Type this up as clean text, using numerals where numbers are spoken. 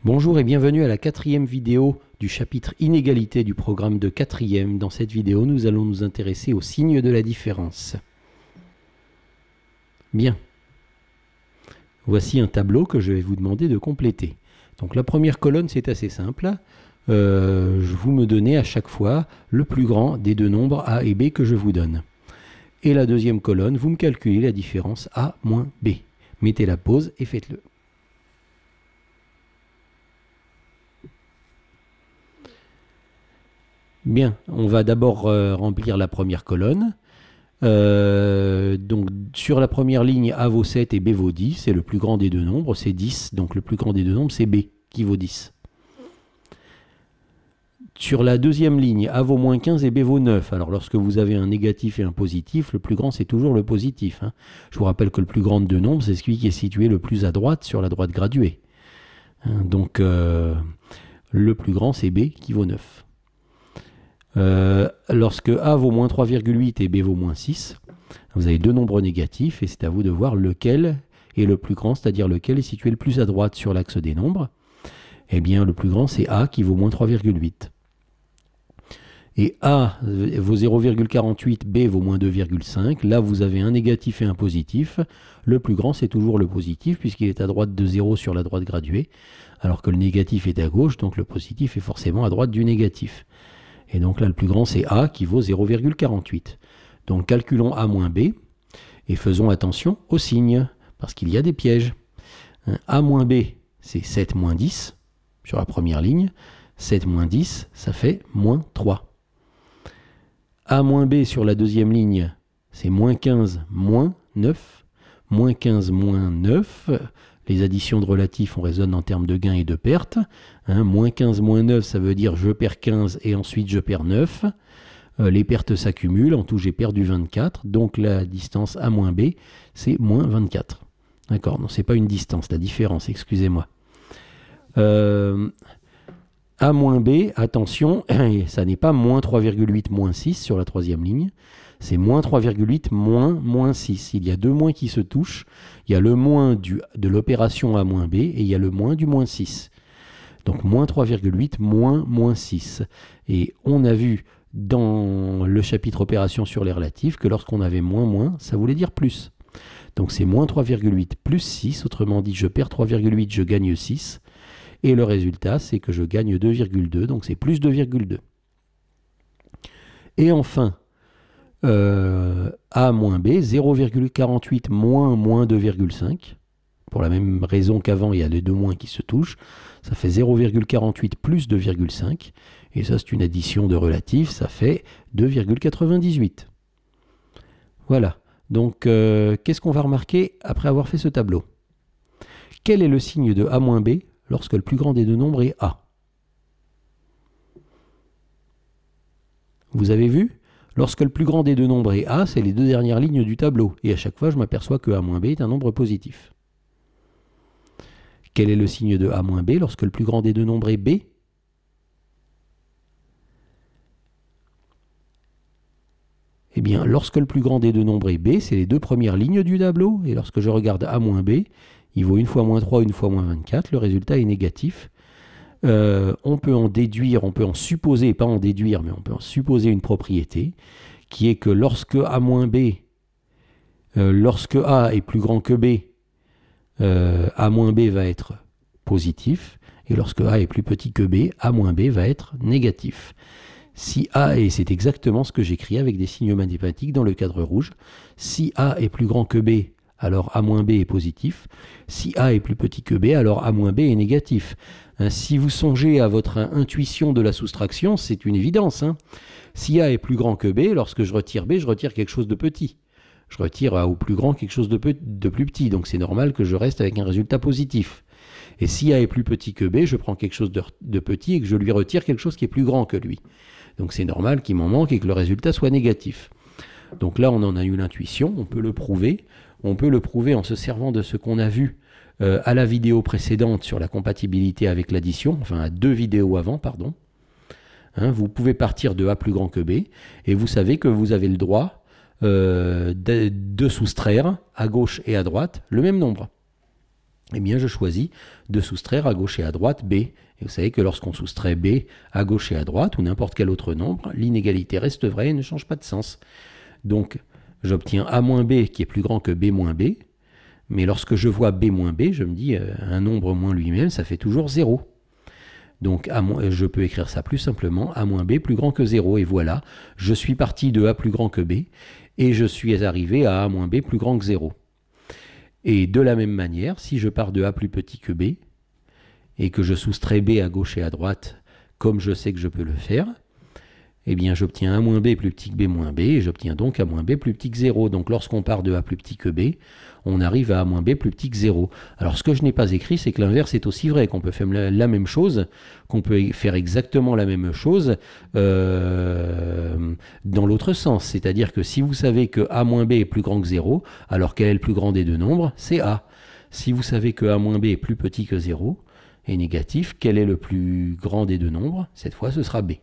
Bonjour et bienvenue à la 4e vidéo du chapitre Inégalité du programme de 4e. Dans cette vidéo, nous allons nous intéresser au signe de la différence. Bien. Voici un tableau que je vais vous demander de compléter. Donc la première colonne, c'est assez simple. Vous me donnez à chaque fois le plus grand des deux nombres A et B que je vous donne. Et la deuxième colonne, vous me calculez la différence A moins B. Mettez la pause et faites-le. Bien, on va d'abord remplir la première colonne. Donc sur la première ligne, A vaut 7 et B vaut 10. C'est le plus grand des deux nombres, c'est 10. Donc le plus grand des deux nombres, c'est B qui vaut 10. Sur la deuxième ligne, A vaut moins 15 et B vaut 9. Alors lorsque vous avez un négatif et un positif, le plus grand c'est toujours le positif. Je vous rappelle que le plus grand de deux nombres, c'est celui qui est situé le plus à droite sur la droite graduée. Donc le plus grand c'est B qui vaut 9. Lorsque A vaut moins 3,8 et B vaut moins 6, vous avez deux nombres négatifs et c'est à vous de voir lequel est le plus grand, c'est-à-dire lequel est situé le plus à droite sur l'axe des nombres. Eh bien, le plus grand, c'est A qui vaut moins 3,8. Et A vaut 0,48, B vaut moins 2,5. Là, vous avez un négatif et un positif. Le plus grand, c'est toujours le positif, puisqu'il est à droite de 0 sur la droite graduée, alors que le négatif est à gauche, donc le positif est forcément à droite du négatif. Et donc là, le plus grand, c'est A qui vaut 0,48. Donc calculons A moins B et faisons attention aux signes, parce qu'il y a des pièges. A moins B, c'est 7 moins 10 sur la première ligne. 7 moins 10, ça fait moins 3. A moins B sur la deuxième ligne, c'est moins 15 moins 9. Moins 15 moins 9. Les additions de relatifs, on raisonne en termes de gains et de pertes. Moins 15 moins 9, ça veut dire je perds 15 et ensuite je perds 9. Les pertes s'accumulent, en tout j'ai perdu 24. Donc la distance A moins B, c'est moins 24. D'accord, non, c'est pas une distance, la différence, excusez-moi. A moins B, attention, ça n'est pas moins 3,8 moins 6 sur la troisième ligne. C'est moins 3,8 moins 6. Il y a deux moins qui se touchent. Il y a le moins de l'opération A moins B et il y a le moins du moins 6. Donc moins 3,8 moins 6. Et on a vu dans le chapitre opération sur les relatifs que lorsqu'on avait moins, ça voulait dire plus. Donc c'est moins 3,8 plus 6. Autrement dit, je perds 3,8, je gagne 6. Et le résultat, c'est que je gagne 2,2. Donc c'est plus 2,2. Et enfin, A moins B, 0,48 moins 2,5. Pour la même raison qu'avant, il y a les deux moins qui se touchent. Ça fait 0,48 plus 2,5. Et ça, c'est une addition de relatifs. Ça fait 2,98. Voilà. Donc, qu'est-ce qu'on va remarquer après avoir fait ce tableau? Quel est le signe de A moins B lorsque le plus grand des deux nombres est A? Vous avez vu? Lorsque le plus grand des deux nombres est A, c'est les deux dernières lignes du tableau. Et à chaque fois, je m'aperçois que A moins B est un nombre positif. Quel est le signe de A moins B lorsque le plus grand des deux nombres est B? Eh bien, lorsque le plus grand des deux nombres est B, c'est les deux premières lignes du tableau. Et lorsque je regarde A moins B, il vaut une fois moins 3, une fois moins 24. Le résultat est négatif. On peut en déduire, on peut en supposer, pas en déduire, mais on peut en supposer une propriété, qui est que lorsque A moins B, lorsque A est plus grand que B, A moins B va être positif, et lorsque A est plus petit que B, A moins B va être négatif. Si A, et c'est exactement ce que j'écris avec des signes mathématiques dans le cadre rouge, si A est plus grand que B, alors A moins B est positif. Si A est plus petit que B, alors A moins B est négatif. Si vous songez à votre intuition de la soustraction, c'est une évidence. Si A est plus grand que B, lorsque je retire B, je retire quelque chose de petit. Je retire A au plus grand quelque chose de plus petit. Donc c'est normal que je reste avec un résultat positif. Et si A est plus petit que B, je prends quelque chose de petit et que je lui retire quelque chose qui est plus grand que lui. Donc c'est normal qu'il m'en manque et que le résultat soit négatif. Donc là, on en a eu l'intuition, on peut le prouver. On peut le prouver en se servant de ce qu'on a vu à la vidéo précédente sur la compatibilité avec l'addition, enfin à 2 vidéos avant, pardon. Vous pouvez partir de A plus grand que B, et vous savez que vous avez le droit de soustraire à gauche et à droite le même nombre. eh bien je choisis de soustraire à gauche et à droite B. Et vous savez que lorsqu'on soustrait B à gauche et à droite, ou n'importe quel autre nombre, l'inégalité reste vraie et ne change pas de sens. Donc j'obtiens A moins B qui est plus grand que B moins B, mais lorsque je vois B moins B, je me dis un nombre moins lui-même, ça fait toujours 0. Donc je peux écrire ça plus simplement, A moins B plus grand que 0, et voilà, je suis parti de A plus grand que B, et je suis arrivé à A moins B plus grand que 0. Et de la même manière, si je pars de A plus petit que B, et que je soustrais B à gauche et à droite, comme je sais que je peux le faire, eh bien j'obtiens A moins B plus petit que B moins B, et j'obtiens donc A moins B plus petit que 0. Donc lorsqu'on part de A plus petit que B, on arrive à A moins B plus petit que 0. Alors ce que je n'ai pas écrit, c'est que l'inverse est aussi vrai, qu'on peut faire la même chose, qu'on peut faire exactement la même chose dans l'autre sens. C'est-à-dire que si vous savez que A moins B est plus grand que 0, alors quel est le plus grand des deux nombres? C'est A. Si vous savez que A moins B est plus petit que 0 et négatif, quel est le plus grand des deux nombres? Cette fois, ce sera B.